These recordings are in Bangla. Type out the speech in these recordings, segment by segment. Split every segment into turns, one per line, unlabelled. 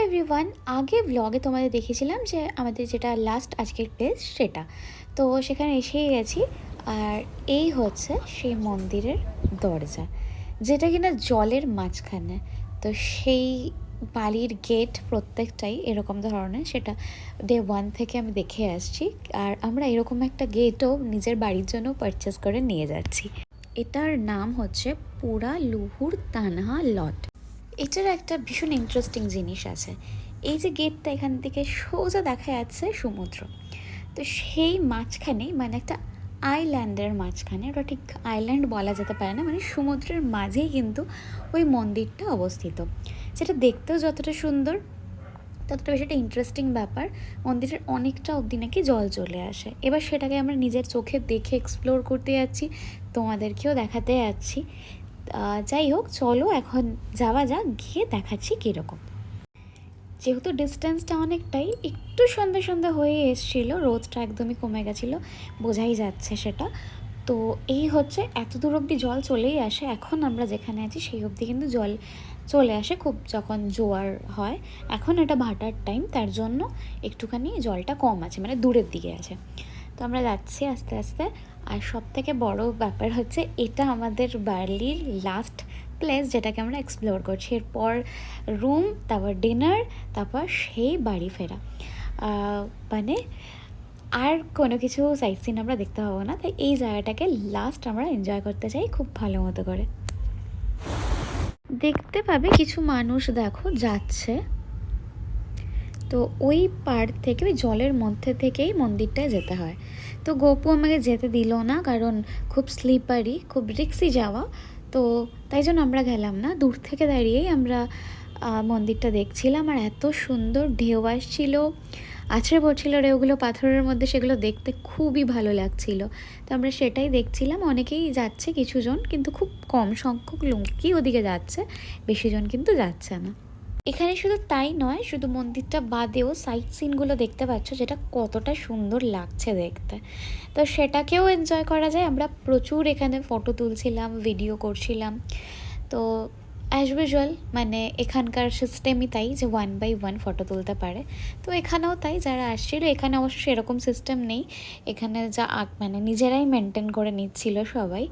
এভরিওয়ান, আগে ব্লগে তোমাদের দেখেছিলাম যে আমাদের যেটা লাস্ট আজকের প্লেস সেটা, তো সেখানে এসেই গেছি। আর এই হচ্ছে সেই মন্দিরের দরজা, যেটা কিনা জলের মাঝখানে। তো সেই বালির গেট প্রত্যেকটাই এরকম ধরনের, সেটা ডে 1 থেকে আমি দেখে আসছি। আর আমরা এরকম একটা গেটও নিজের বাড়ির জন্য পারচেস করে নিয়ে যাচ্ছি। এটার নাম হচ্ছে পুরা লুহুর তানহা লট। এটার একটা ভীষণ ইন্টারেস্টিং জিনিস আছে। এই যে গেটটা, এখান থেকে সোজা দেখা যাচ্ছে সমুদ্র। তো সেই মাঝখানে, মানে একটা আইল্যান্ডের মাঝখানে, ওটা ঠিক আইল্যান্ড বলা যেতে পারে না, মানে সমুদ্রের মাঝেই কিন্তু ওই মন্দিরটা অবস্থিত, যেটা দেখতেও যতটা সুন্দর ততটা বেশি একটা ইন্টারেস্টিং ব্যাপার। মন্দিরের অনেকটা অবধি নাকি জল চলে আসে। এবার সেটাকে আমরা নিজের চোখে দেখে এক্সপ্লোর করতে যাচ্ছি, তোমাদেরকেও দেখাতে যাচ্ছি। যাই হোক, চলো এখন যাওয়া যাক, গিয়ে দেখাচ্ছি কীরকম। যেহেতু ডিস্টেন্সটা অনেকটাই, একটু সন্ধ্যা সন্ধ্যা হয়ে এসেছিলো, রোদটা একদমই কমে গেছিলো, বোঝাই যাচ্ছে সেটা। তো এই হচ্ছে, এত দূর অবধি জল চলেই আসে। এখন আমরা যেখানে আছি সেই অবধি কিন্তু জল চলে আসে খুব, যখন জোয়ার হয়। এখন এটা ভাটার টাইম, তার জন্য একটুখানি জলটা কম আছে, মানে দূরের দিকে আছে। তো আমরা যাচ্ছি আস্তে আস্তে। আর সব থেকে বড়ো ব্যাপার হচ্ছে, এটা আমাদের বার্লির লাস্ট প্লেস যেটাকে আমরা এক্সপ্লোর করছি। এরপর রুম, তারপর ডিনার, তারপর সেই বাড়ি ফেরা। মানে আর কোনো কিছু সাইট সিন আমরা দেখতে পাবো না। তাই এই জায়গাটাকে লাস্ট আমরা এনজয় করতে চাই খুব ভালো মতো করে। দেখতে পাবে কিছু মানুষ দেখো যাচ্ছে। তো ওই পাড় থেকে, ওই জলের মধ্যে থেকেই মন্দিরটায় যেতে হয়। তো গপু আমাকে যেতে দিল না, কারণ খুব স্লিপারি, খুব রিক্সি যাওয়া। তো তাই জন্য আমরা গেলাম না। দূর থেকে দাঁড়িয়েই আমরা মন্দিরটা দেখছিলাম। আর এত সুন্দর ঢেউ আসছিল, আছড়ে পড়ছিল ঢেউগুলো পাথরের মধ্যে, সেগুলো দেখতে খুবই ভালো লাগছিল। তো আমরা সেটাই দেখছিলাম। অনেকেই যাচ্ছে, কিছুজন, কিন্তু খুব কম সংখ্যক লোকই ওদিকে যাচ্ছে, বেশিজন কিন্তু যাচ্ছে না। এখানে শুধু তাই নয়, শুধু মন্দিরটা বাদেও সাইট সিনগুলো দেখতে পাচ্ছ, যেটা কতটা সুন্দর লাগছে দেখতে। তো সেটাকেও এনজয় করা যায়। আমরা প্রচুর এখানে ফটো তুলছিলাম, ভিডিও করছিলাম। তো অ্যাজ ইউজুয়াল, মানে এখানকার সিস্টেমই তাই যে 1 by 1 ফটো তুলতে পারে। তো এখানেও তাই, যারা আসছিল, এখানে অবশ্য সেরকম সিস্টেম নেই। এখানে যা মানে নিজেরাই মেনটেন করে নিচ্ছিল সবাই।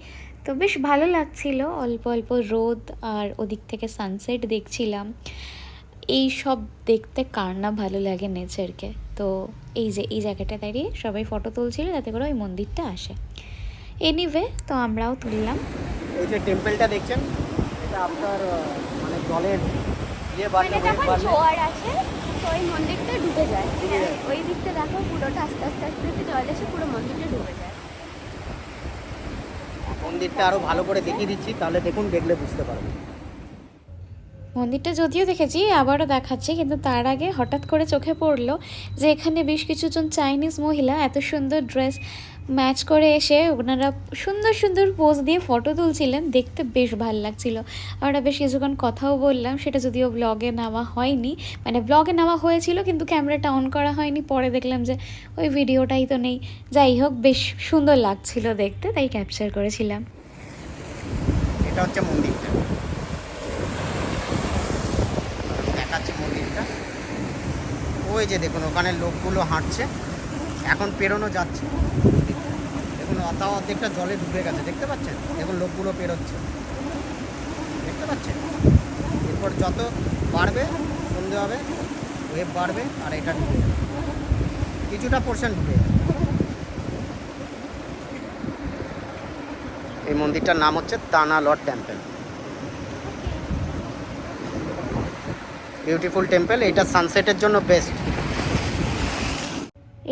তো বেশ ভালো লাগছিল, অল্প অল্প রোদ, আর ওদিক থেকে সানসেট দেখছিলাম। এই সব দেখতে কার না ভালো লাগে নেচারকে। তো এই যে এই জায়গাটা দাঁড়িয়ে সবাই ফটো তুলছিল, যাতে করে ওই মন্দিরটা আসে। এনিওয়ে, তো আমরাও তুললাম।
এই যে টেম্পলটা দেখছেন, এটা আপনার মানে জলের
জোয়ার আছে, তো ওই মন্দিরটা ডুবে যায়। ওই দিকটা দেখো, পুরোটা আস্তে আস্তে আস্তে আস্তে জল এসে পুরো মন্দিরটা ডুবে যায়।
মন্দিরটা আরো ভালো করে দেখিয়ে দিচ্ছি, তাহলে দেখুন, দেখলে বুঝতে পারবেন।
মন্দিরটা যদিও দেখেছি, আবারও দেখাচ্ছি, কিন্তু তার আগে হঠাৎ করে চোখে পড়লো যে এখানে বেশ কিছুজন চাইনিজ মহিলা এত সুন্দর ড্রেস ম্যাচ করে এসে ওনারা সুন্দর সুন্দর পোজ দিয়ে ফটো তুলছিলেন। দেখতে বেশ ভালো লাগছিলো। আমরা বেশ কিছুক্ষণ কথাও বললাম, সেটা যদিও ব্লগে নেওয়া হয়নি, মানে ব্লগে নেওয়া হয়েছিল কিন্তু ক্যামেরাটা অন করা হয়নি। পরে দেখলাম যে ওই ভিডিওটাই তো নেই। যাই হোক, বেশ সুন্দর লাগছিল দেখতে, তাই ক্যাপচার করেছিলাম।
এটা হচ্ছে মন্দিরটা, দেখাচ্ছি মন্দিরটা। ওই যে দেখুন, ওখানে লোকগুলো হাঁটছে, এখন পেরোনো যাচ্ছে। দেখুন, তাও অর্ধেকটা জলে ডুবে গেছে, দেখতে পাচ্ছেন? দেখুন, লোকগুলো পেরোচ্ছে, দেখতে পাচ্ছেন? এরপর যত বাড়বে, সন্ধে হবে, ওয়েভ বাড়বে, আর এটা ডুবে যাবে, কিছুটা পোর্শন ডুবে যাবে। এই মন্দিরটার নাম হচ্ছে তানা লট টেম্পল। বিউটিফুল টেম্পল, এটা সানসেটের জন্য বেস্ট।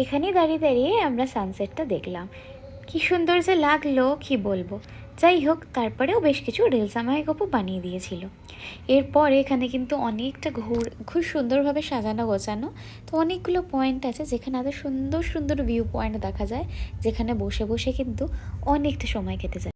এখানেই দাঁড়িয়ে দাঁড়িয়ে আমরা সানসেটটা দেখলাম, কি সুন্দর যে লাগলো, কি বলবো। যাই হোক, তারপরেও বেশ কিছু রিলস আমায় গপু বানিয়ে দিয়েছিল। এরপর এখানে কিন্তু অনেকটা খুব সুন্দরভাবে সাজানো গোছানো। তো অনেকগুলো পয়েন্ট আছে যেখানে এত সুন্দর সুন্দর ভিউ পয়েন্ট দেখা যায়, যেখানে বসে বসে কিন্তু অনেকটা সময় কেটে যায়।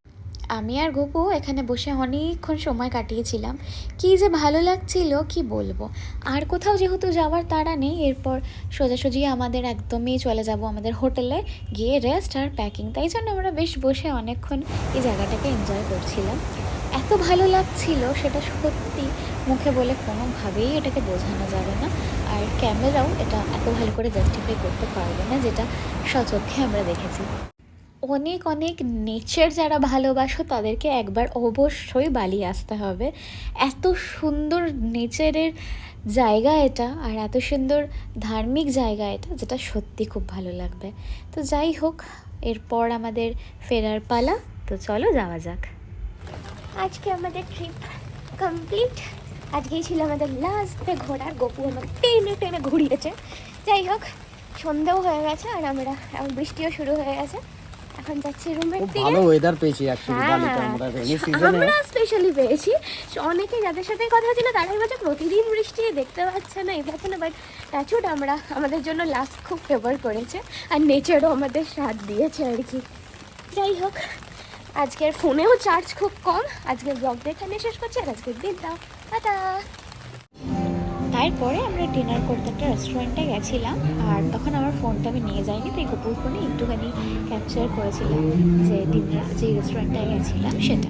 আমি আর গপু এখানে বসে অনেকক্ষণ সময় কাটিয়েছিলাম। কী যে ভালো লাগছিল, কি বলবো। আর কোথাও যেহেতু যাওয়ার তাড়া নেই, এরপর সোজাসুজি আমাদের একদমই চলে যাব আমাদের হোটেলে, গিয়ে রেস্ট আর প্যাকিং। তাই জন্য আমরা বেশ বসে অনেকক্ষণ এই জায়গাটাকে এনজয় করছিলাম। এত ভালো লাগছিল সেটা সত্যি মুখে বলে কোনোভাবেই এটাকে বোঝানো যাবে না। আর ক্যামেরাও এটা এত ভালো করে জাস্টিফাই করতে পারবে না যেটা সচক্ষে আমরা দেখেছি। অনেক অনেক নেচার যারা ভালোবাসো তাদেরকে একবার অবশ্যই বালি আসতে হবে। এত সুন্দর নেচারের জায়গা এটা, আর এত সুন্দর ধার্মিক জায়গা এটা, যেটা সত্যি খুব ভালো লাগবে। তো যাই হোক, এরপর আমাদের ফেরার পালা, তো চলো যাওয়া যাক।
আজকে আমাদের ট্রিপ কমপ্লিট। আজকেই ছিল আমাদের লাস্ট ডে ঘোরার। গপু আমাকে টেনে টেনে ঘুরিয়েছে। যাই হোক, সন্ধেও হয়ে গেছে আর আমরা এখন বৃষ্টিও শুরু হয়ে গেছে। এখন যাচ্ছি রুমের
খুব
দিকে।
ভালো ওয়েদার পেয়েছি অ্যাকচুয়ালি বালিতে আমরা রেনি সিজনে।
আমরা স্পেশালি পেয়েছি। অনেকে যাদের সাথে কথা হচ্ছিল তারাই বলছে প্রতিদিন বৃষ্টি দেখতে পাচ্ছে না, এই পাচ্ছে না, বাট ট্যাচুড আমরা আমাদের জন্য লাস্ট খুব ফেভার করেছে আর নেচারও আমাদের সাথ দিয়েছে আর কি। যাই হোক, আজকের ফোনেও চার্জ খুব কম। আজকের ব্লগটা এখানে শেষ করছি আর আজকের দিনটা টাটা।
তারপরে আমরা ডিনার করতে একটা রেস্টুরেন্টে গেছিলাম, আর তখন আমার ফোনটা আমি নিয়ে যাইনি, তাই গোপুর ফোনে একটুখানি ক্যাপচার করেছিলাম যে ডিনার যে রেস্টুরেন্টটায় গেছিলাম সেটা।